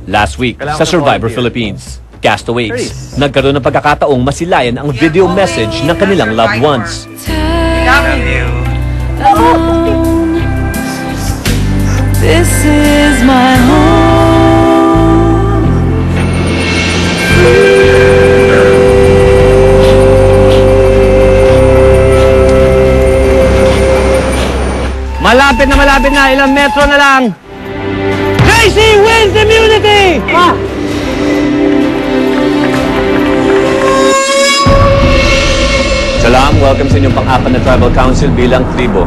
Last week sa Survivor Philippines, castaways nagkaroon ng pagkakataong masilayan ang video message ng kanilang loved ones. This is my home. Malapit na, ilang metro na lang. JC wins immunity! Salam, welcome sa inyong pang-apat na Tribal Council bilang tribo.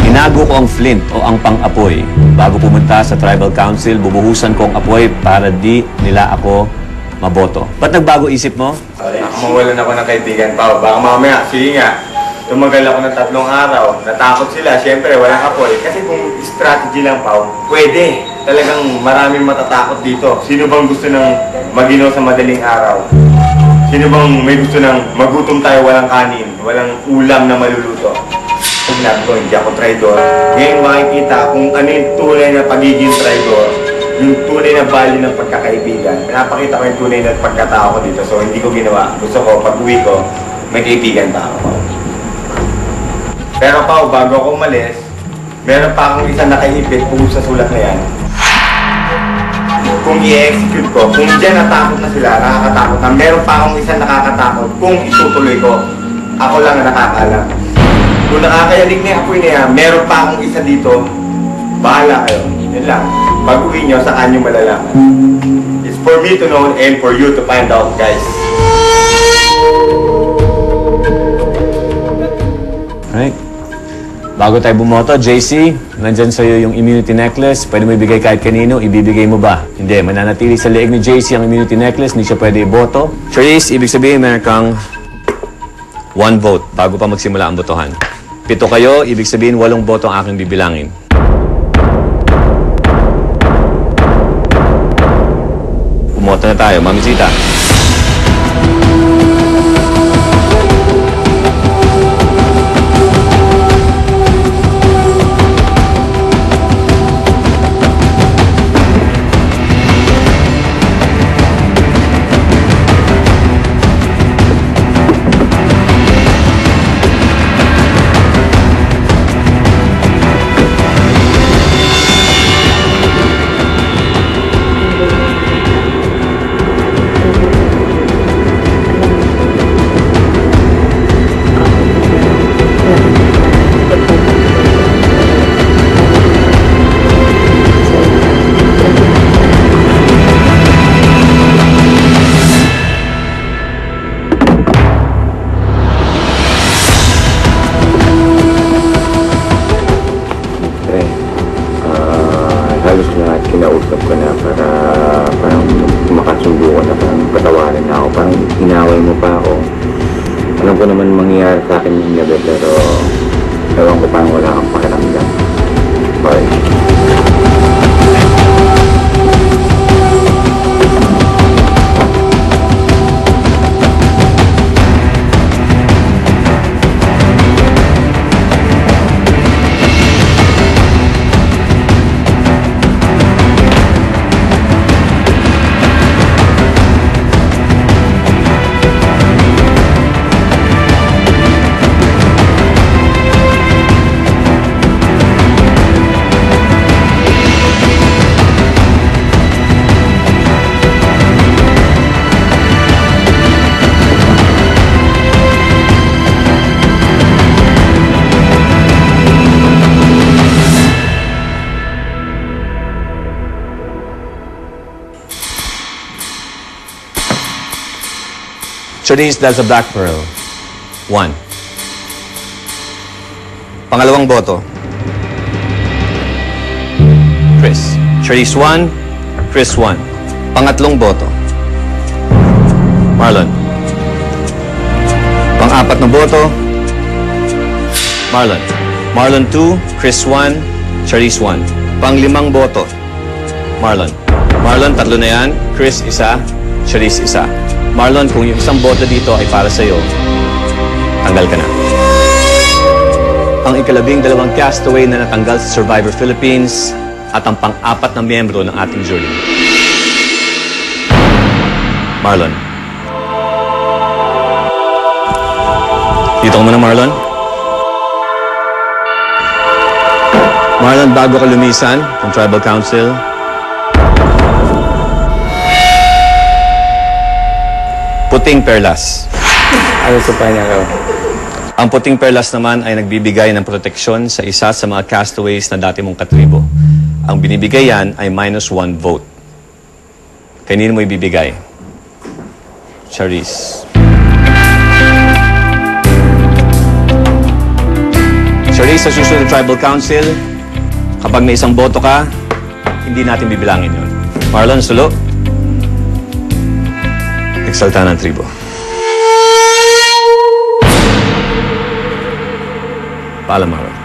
Tinago ko ang flint o ang pang-apoy. Bago pumunta sa Tribal Council, bubuhusan ko ang apoy para di nila ako maboto. Ba't nagbago isip mo? Mawalan ako ng kaibigan, Pao. Baka mamaya, sige nga, tumagal ako ng 3 araw. Natakot sila, siyempre walang apoy. Kasi kung strategy lang, Pao, pwede. Talagang maraming matatakot dito. Sino bang gusto ng maginaw sa madaling araw? Sino bang may gusto ng magutom tayo walang kanin, walang ulam na maluluto? Hindi ako traidor. Ngayon makikita kung ano yung tunay na pagiging traidor, yung tunay na value ng pagkakaibigan. Pinapakita ko yung tunay na pagkatao ko dito, so hindi ko ginawa. Gusto ko, pag uwi ko, may kaibigan pa ako. Pero Pao, bago ako umalis, meron pa akong isa nakaipit kung sa sulat na yan. Kung i-execute ko, kung dyan natakot na sila, nakakatakot na, meron pa akong isa nakakatakot kung itutuloy ko. Ako lang ang nakakaalam. Kung nakakayanig na yung apoy na yan, meron pa akong isa dito, bahala kayo. Yan lang. Pag-uwi nyo, saka nyo malalaman. It's for me to know and for you to find out, guys. Alright. Bago tayo bumoto, JC, nandyan sa'yo yung immunity necklace. Pwede mo ibigay kahit kanino, ibibigay mo ba? Hindi, mananatili sa leeg ni JC ang immunity necklace, hindi siya pwede iboto. Charisse, ibig sabihin meron kang 1 vote bago pa magsimula ang botohan. 7 kayo, ibig sabihin 8 boto ang aking bibilangin. Bumoto na tayo, Mami Zita. Halos lahat kinausap ko na para parang makasundo ko na, parang patawarin na ako, parang hinaway mo pa ako. Alam ko naman mangyayari sa akin yung gabi, pero ewan ko parang wala kang pakiramdam. Bye. Charisse, that's a black pearl. 1. Pangalawang boto. Chris. Charisse 1, Chris 1. Pangatlong boto. Marlon. Pang-apat na boto. Marlon. Marlon 2, Chris 1, Charisse 1. Pang-5 boto. Marlon. Marlon, 3 na yan. Chris, 1. Charisse, 1. Marlon, kung yung isang boto dito ay para sa'yo, tanggal ka na. ang ika-12 castaway na natanggal sa Survivor Philippines at ang pang-4 na miyembro ng ating jury. Marlon. Dito ka muna, Marlon. Marlon, bago ka lumisan ng Tribal Council, puting perlas. Ano sa niya raw? Ang puting perlas naman ay nagbibigay ng proteksyon sa isa sa mga castaways na dati mong katribo. Ang binibigay yan ay -1 vote. Kanino mo ibibigay? Charisse. Charisse, sa susunod na Tribal Council, kapag may isang boto ka, hindi natin bibilangin yun. Marlon, sulo. Exalta ng tribo. Paalam, Marlon.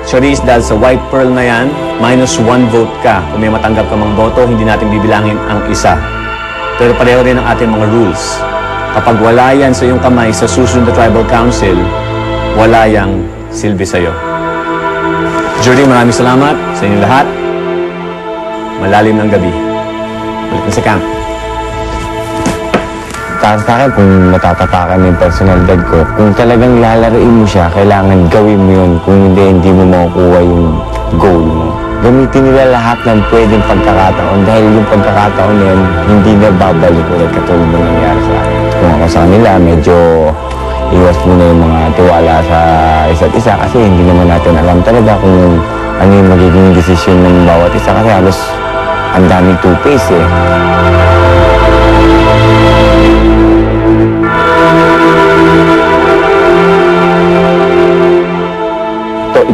Charisse, dahil sa white pearl na yan, -1 vote ka. Kung may matanggap ka mang boto, hindi natin bibilangin ang isa. Pero pareho rin ang ating mga rules. Kapag wala yan sa iyong kamay sa susunod na Tribal Council, wala yang silbi sa'yo. Jury, maraming salamat sa inyong lahat. Malalim ng gabi. Balik na sa camp. Sa akin, kung matatapakan yung personalidad ko, kung talagang lalaroin mo siya, kailangan gawin mo yun. Kung hindi mo makukuha yung goal mo. Gamitin nila lahat ng pwedeng pagkakataon dahil yung pagkakataon na yun, hindi na babalik ulit katulad ng nangyari sa akin. Kung ako sa kanila, medyo iwas muna yung mga tiwala sa isa't isa kasi hindi naman natin alam talaga kung ano yung magiging desisyon ng bawat isa kasi halos ang daming two-face eh.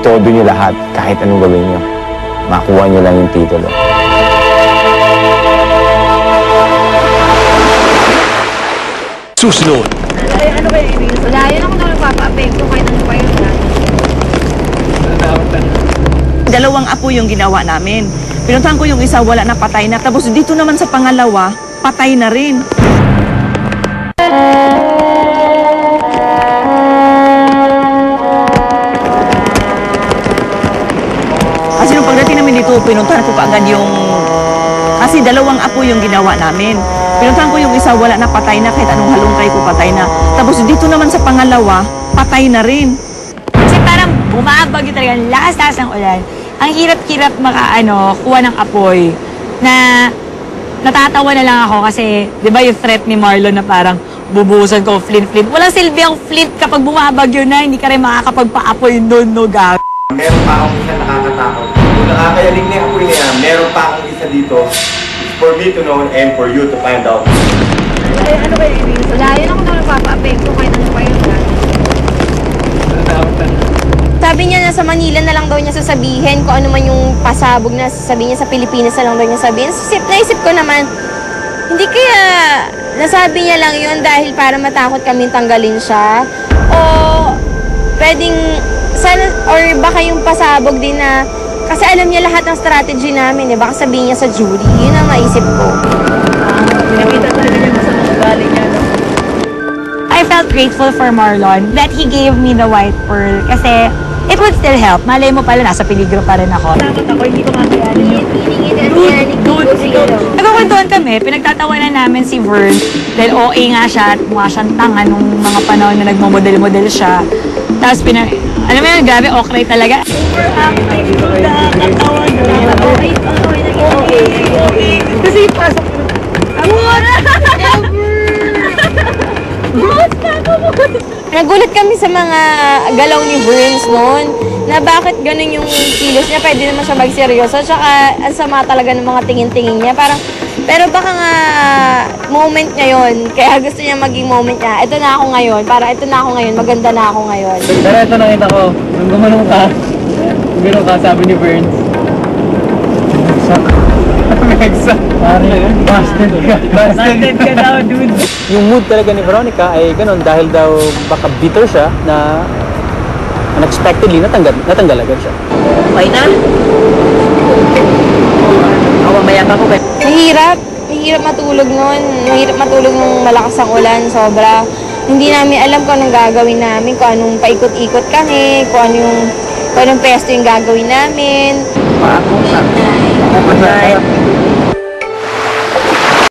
Itodo nyo lahat, kahit anong gawin nyo. Makuha nyo lang yung titulo. Susunod! Ano ba yung ibig sabihin? Wala, yun ako na nagpapa-apekto kahit ano pa yun. Dalawang apo yung ginawa namin. Pinuntahan ko yung isa, wala na, patay na. Tapos dito naman sa pangalawa, patay na rin. Kasi nung pagdating namin dito, pinuntahan ko kaagad yung... Kasi dalawang apo yung ginawa namin. Pinuntahan ko yung isa, wala na, patay na. Kahit anong halongkay ko, patay na. Tapos dito naman sa pangalawa, patay na rin. Kasi parang bumabag yung talaga, lakas-lakas ng ulan. Ang hirap-hirap kuha ng apoy. Na natatawa na lang ako kasi, di ba yung threat ni Marlon na parang bubuhusan ko, flint. Walang silbi ang flint kapag bumabagyo na, hindi ka rin makakapagpa-apoy doon, no, gag. Meron pa akong isa nakakatakot. Kung nakakayaling na yung apoy niya, meron pa akong isa dito for me to know and for you to find out. Ano ba yung ibig sabihin? Wala, yun ako na nagpapa-apekto kahit ano pa yun. Sabi niya na sa Manila na lang daw niya sasabihin kung ano man yung pasabog na sasabihin niya sa Pilipinas na lang daw niya sabihin. Naisip ko naman, hindi kaya nasabi niya lang yun dahil para matakot kami tanggalin siya? O pwedeng, sana, or baka yung pasabog din na, kasi alam niya lahat ng strategy namin eh, baka sabihin niya sa jury. Yun ang maisip ko. Pinakita talaga niya sa mga galing niya, no? I felt grateful for Marlon that he gave me the white pearl kasi it would still help. Malay mo pala, nasa peligro pa rin ako. Takot ako, hindi ko makayanin yun. Nagkakwentuhan kami, pinagtatawanan namin si Vern dahil OA nga siya at mukha siyang tanga nung mga panahon na nagmamodel-model siya. Tapos alam mo yun, grabe, okray talaga. Kasi pasok ko. Nagulat kami sa mga galaw ni Burns noon na bakit ganun yung kilos niya, pwede naman siya magseryoso, tsaka ang sama talaga ng mga tingin-tingin niya. Parang, pero baka nga moment niya yun, kaya gusto niya maging moment niya. Ito na ako ngayon, para ito na ako ngayon, maganda na ako ngayon. Pero ito nakita ko, nung gumanong ka, sabi ni Burns. Megsa. Busted ka. Busted ka daw, dude. Yung mood talaga ni Veronica ay ganun dahil daw baka bitter siya na unexpectedly, natanggal agad siya. Okay na? Mamaya pa ko ba? Mahirap. Mahirap matulog nun. Mahirap matulog nung malakas ang ulan, sobra. Hindi namin alam kung anong gagawin namin, kung anong paikot-ikot kami, kung anong pesto yung gagawin namin. Good night.